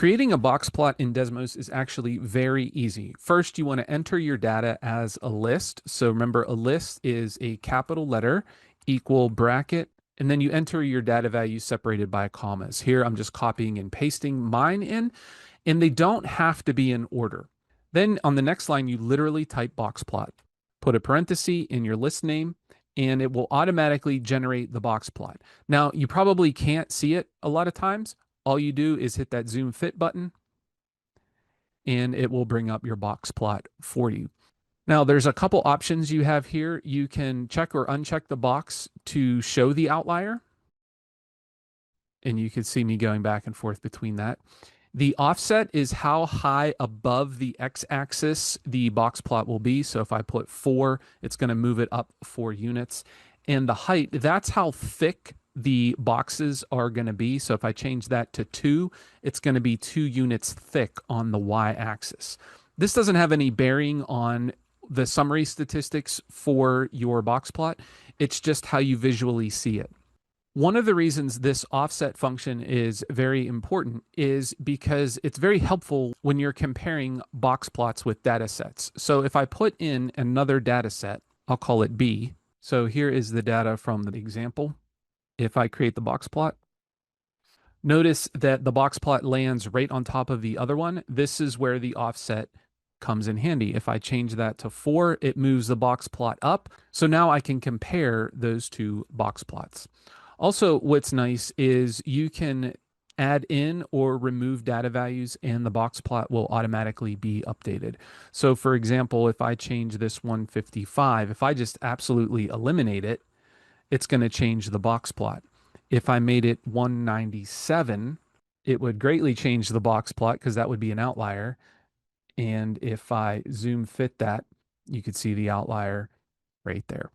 Creating a box plot in Desmos is actually very easy. First, you want to enter your data as a list. So remember, a list is a capital letter equal bracket, and then you enter your data values separated by commas. Here, I'm just copying and pasting mine in, and they don't have to be in order. Then on the next line, you literally type box plot. Put a parenthesis in your list name, and it will automatically generate the box plot. Now, you probably can't see it a lot of times. All you do is hit that zoom fit button and it will bring up your box plot for you. Now there's a couple options you have here. You can check or uncheck the box to show the outlier. And you can see me going back and forth between that. The offset is how high above the x-axis the box plot will be. So if I put 4, it's going to move it up 4 units. And the height, that's how thick the boxes are going to be. So if I change that to 2, it's going to be 2 units thick on the y-axis. This doesn't have any bearing on the summary statistics for your box plot. It's just how you visually see it. One of the reasons this offset function is very important is because it's very helpful when you're comparing box plots with data sets. So if I put in another data set, I'll call it B. So here is the data from the example. If I create the box plot, notice that the box plot lands right on top of the other one. This is where the offset comes in handy. If I change that to 4, it moves the box plot up. So now I can compare those two box plots. Also, what's nice is you can add in or remove data values and the box plot will automatically be updated. So for example, if I change this 155, if I just absolutely eliminate it, it's going to change the box plot. If I made it 197, it would greatly change the box plot because that would be an outlier. And if I zoom fit that, you could see the outlier right there.